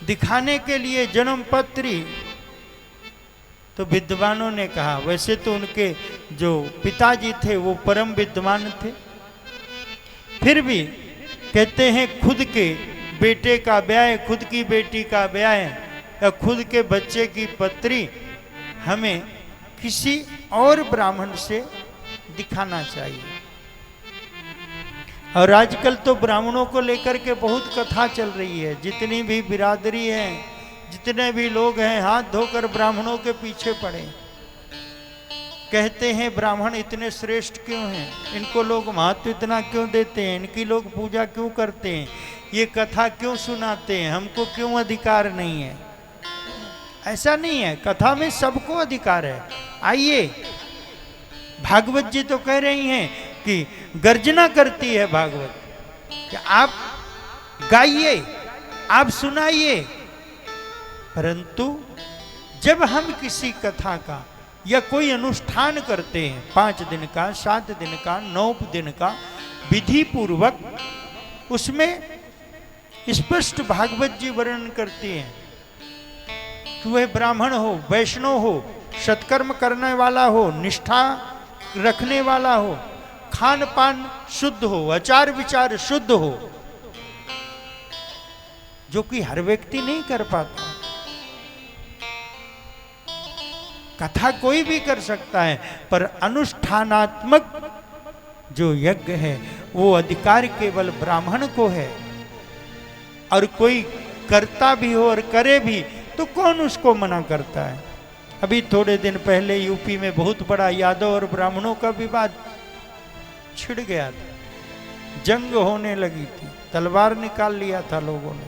दिखाने के लिए जन्म पत्री। तो विद्वानों ने कहा, वैसे तो उनके जो पिताजी थे वो परम विद्वान थे, फिर भी कहते हैं खुद के बेटे का ब्याह, खुद की बेटी का ब्याह या खुद के बच्चे की पत्री हमें किसी और ब्राह्मण से दिखाना चाहिए। और आजकल तो ब्राह्मणों को लेकर के बहुत कथा चल रही है। जितनी भी बिरादरी है, जितने भी लोग हैं, हाथ धोकर ब्राह्मणों के पीछे पड़े। कहते हैं ब्राह्मण इतने श्रेष्ठ क्यों हैं, इनको लोग महत्व इतना क्यों देते हैं, इनकी लोग पूजा क्यों करते हैं, ये कथा क्यों सुनाते हैं, हमको क्यों अधिकार नहीं है। ऐसा नहीं है, कथा में सबको अधिकार है। आइए, भागवत जी तो कह रही हैं कि गर्जना करती है भागवत कि आप गाइए, आप सुनाइए। परंतु जब हम किसी कथा का या कोई अनुष्ठान करते हैं, 5 दिन का, 7 दिन का, 9 दिन का, विधि पूर्वक, उसमें स्पष्ट भागवत जी वर्णन करती हैं कि वह ब्राह्मण हो, वैष्णव हो, सत्कर्म करने वाला हो, निष्ठा रखने वाला हो, खान पान शुद्ध हो, आचार विचार शुद्ध हो, जो कि हर व्यक्ति नहीं कर पाता। कथा कोई भी कर सकता है, पर अनुष्ठानात्मक जो यज्ञ है वो अधिकार केवल ब्राह्मण को है। और कोई करता भी हो और करे भी तो कौन उसको मना करता है। अभी थोड़े दिन पहले यूपी में बहुत बड़ा यादव और ब्राह्मणों का विवाद छिड़ गया था, जंग होने लगी थी, तलवार निकाल लिया था लोगों ने।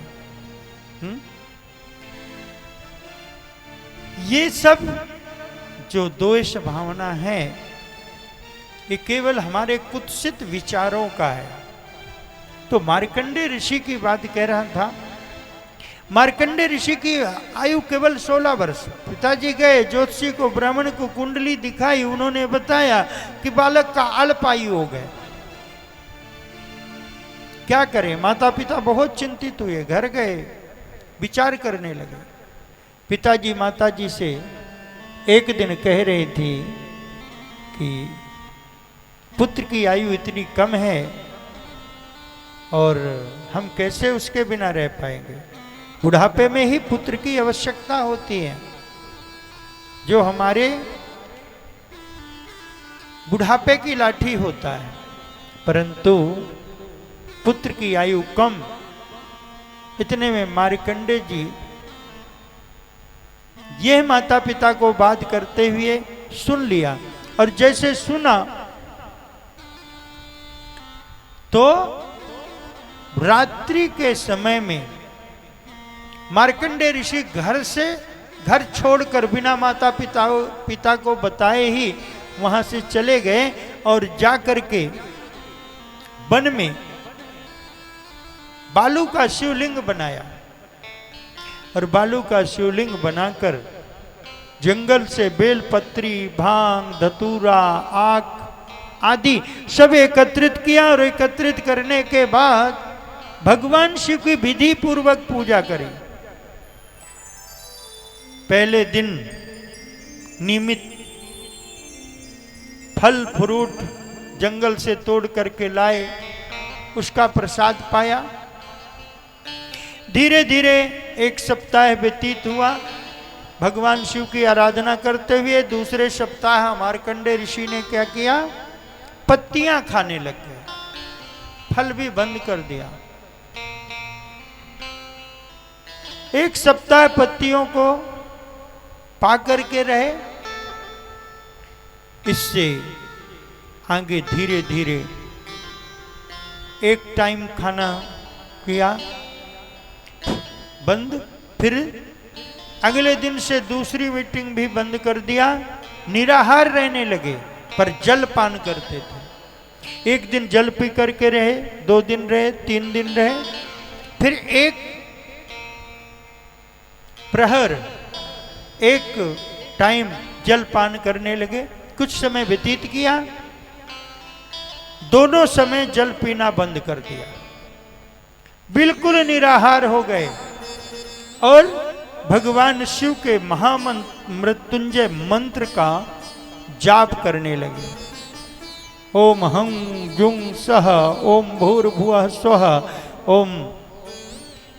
ये सब जो द्वेष भावना है, ये केवल हमारे कुत्सित विचारों का है। तो मार्कंडेय ऋषि की बात कह रहा था। मार्कंडेय ऋषि की आयु केवल 16 वर्ष। पिताजी गए ज्योतिषी को, ब्राह्मण को कुंडली दिखाई, उन्होंने बताया कि बालक का अल्प आयु हो गए। क्या करें, माता पिता बहुत चिंतित हुए, घर गए, विचार करने लगे। पिताजी माताजी से एक दिन कह रही थी कि पुत्र की आयु इतनी कम है और हम कैसे उसके बिना रह पाएंगे। बुढ़ापे में ही पुत्र की आवश्यकता होती है, जो हमारे बुढ़ापे की लाठी होता है। परंतु पुत्र की आयु कम। इतने में मार्कंडेय जी यह माता पिता को बात करते हुए सुन लिया, और जैसे सुना तो रात्रि के समय में मार्कंडेय ऋषि घर छोड़कर बिना माता पिता को बताए ही वहां से चले गए और जाकर के वन में बालू का शिवलिंग बनाया। और बालू का शिवलिंग बनाकर जंगल से बेलपत्री, भांग, धतूरा, आक आदि सब एकत्रित किया। और एकत्रित करने के बाद भगवान शिव की विधि पूर्वक पूजा करी। पहले दिन नियमित फल फ्रूट जंगल से तोड़ करके लाए, उसका प्रसाद पाया। धीरे धीरे 1 सप्ताह व्यतीत हुआ भगवान शिव की आराधना करते हुए। दूसरे सप्ताह मार्कंडेय ऋषि ने क्या किया, पत्तियां खाने लग गए, फल भी बंद कर दिया। 1 सप्ताह पत्तियों को पा करके रहे। इससे आगे धीरे धीरे एक टाइम खाना किया, बंद। फिर अगले दिन से दूसरी मीटिंग भी बंद कर दिया। निराहार रहने लगे, पर जल पान करते थे। 1 दिन जल पी करके रहे, 2 दिन रहे, 3 दिन रहे। फिर 1 प्रहर, 1 टाइम जल पान करने लगे। कुछ समय व्यतीत किया, दोनों समय जल पीना बंद कर दिया, बिल्कुल निराहार हो गए। और भगवान शिव के महामृत्युंजय मंत्र का जाप करने लगे। ओम हं जुं सह ओम भूर्भुवः स्वः ओम।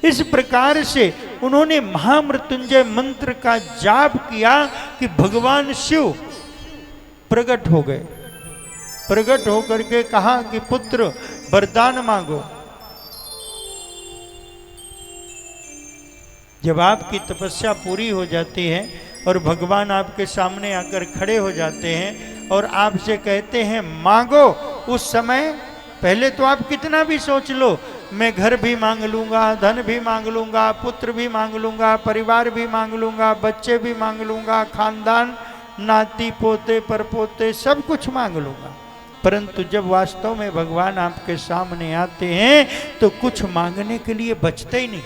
इस प्रकार से उन्होंने महामृत्युंजय मंत्र का जाप किया कि भगवान शिव प्रकट हो गए। प्रकट होकर के कहा कि पुत्र वरदान मांगो। जब आपकी तपस्या पूरी हो जाती है और भगवान आपके सामने आकर खड़े हो जाते हैं और आपसे कहते हैं मांगो, उस समय पहले तो आप कितना भी सोच लो, मैं घर भी मांग लूंगा, धन भी मांग लूंगा, पुत्र भी मांग लूंगा, परिवार भी मांग लूंगा, बच्चे भी मांग लूंगा, खानदान, नाती पोते परपोते सब कुछ मांग लूंगा। परंतु जब वास्तव में भगवान आपके सामने आते हैं तो कुछ मांगने के लिए बचते ही नहीं।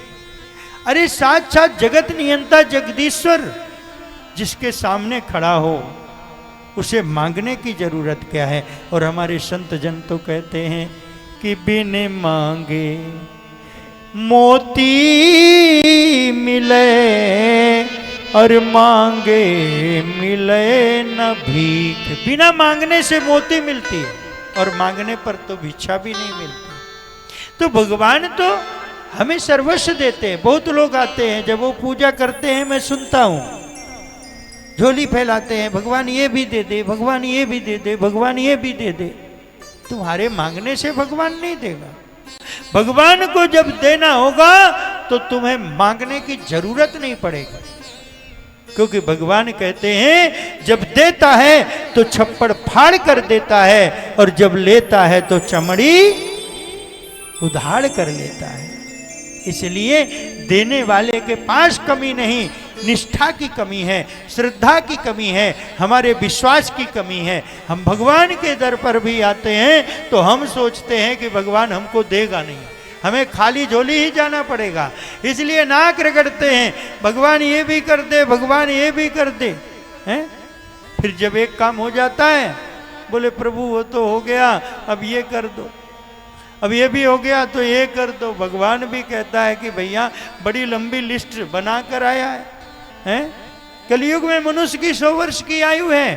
अरे साक्षात जगत नियंता जगदीश्वर जिसके सामने खड़ा हो उसे मांगने की जरूरत क्या है। और हमारे संत जन तो कहते हैं कि बिन मांगे मोती मिले और मांगे मिले न भीख। बिना मांगने से मोती मिलती है और मांगने पर तो भिक्षा भी नहीं मिलती। तो भगवान तो हमें सर्वस्व देते हैं। बहुत लोग आते हैं, जब वो पूजा करते हैं मैं सुनता हूं, झोली फैलाते हैं, भगवान ये भी दे दे, भगवान ये भी दे दे, भगवान ये भी दे दे। तुम्हारे मांगने से भगवान नहीं देगा। भगवान को जब देना होगा तो तुम्हें मांगने की जरूरत नहीं पड़ेगी, क्योंकि भगवान कहते हैं जब देता है तो छप्पड़ फाड़ कर देता है और जब लेता है तो चमड़ी उधाड़ कर लेता है। इसलिए देने वाले के पास कमी नहीं, निष्ठा की कमी है, श्रद्धा की कमी है, हमारे विश्वास की कमी है। हम भगवान के दर पर भी आते हैं तो हम सोचते हैं कि भगवान हमको देगा नहीं, हमें खाली झोली ही जाना पड़ेगा। इसलिए नाक रगड़ते हैं, भगवान ये भी कर दे, भगवान ये भी कर दे हैं। फिर जब एक काम हो जाता है बोले प्रभु वो तो हो गया, अब ये कर दो, अब ये भी हो गया तो ये कर दो। भगवान भी कहता है कि भैया बड़ी लंबी लिस्ट बना कर आया है। कलयुग में मनुष्य की 100 वर्ष की आयु है,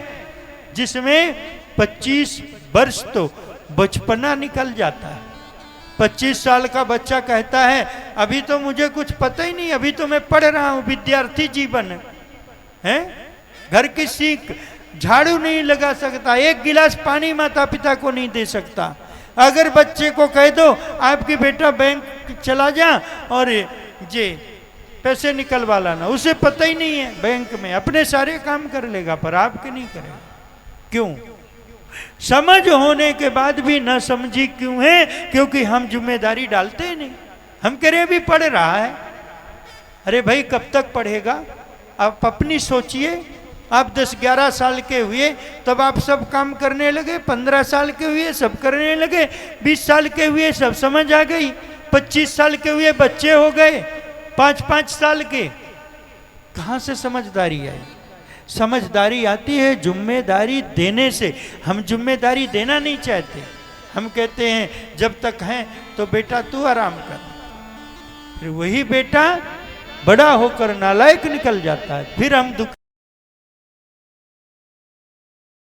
जिसमें 25 वर्ष तो बचपना निकल जाता है। 25 साल का बच्चा कहता है अभी तो मुझे कुछ पता ही नहीं, अभी तो मैं पढ़ रहा हूं, विद्यार्थी जीवन है। घर की सीख झाड़ू नहीं लगा सकता, एक गिलास पानी माता पिता को नहीं दे सकता। अगर बच्चे को कह दो आपकी बेटा बैंक चला जा और जे पैसे निकलवा लाना, उसे पता ही नहीं है, बैंक में अपने सारे काम कर लेगा पर आपके नहीं करेगा। क्यों? समझ होने के बाद भी न समझी क्यों है? क्योंकि हम जिम्मेदारी डालते ही नहीं। हम कह रहे अभी पढ़ रहा है, अरे भाई कब तक पढ़ेगा? आप अपनी सोचिए। आप 10-11 साल के हुए तब आप सब काम करने लगे, 15 साल के हुए सब करने लगे, 20 साल के हुए सब समझ आ गई, 25 साल के हुए बच्चे हो गए, 5-5 साल के। कहाँ से समझदारी आई? समझदारी आती है जिम्मेदारी देने से। हम जिम्मेदारी देना नहीं चाहते, हम कहते हैं जब तक है तो बेटा तू आराम कर। फिर वही बेटा बड़ा होकर नालायक निकल जाता है, फिर हम दुखी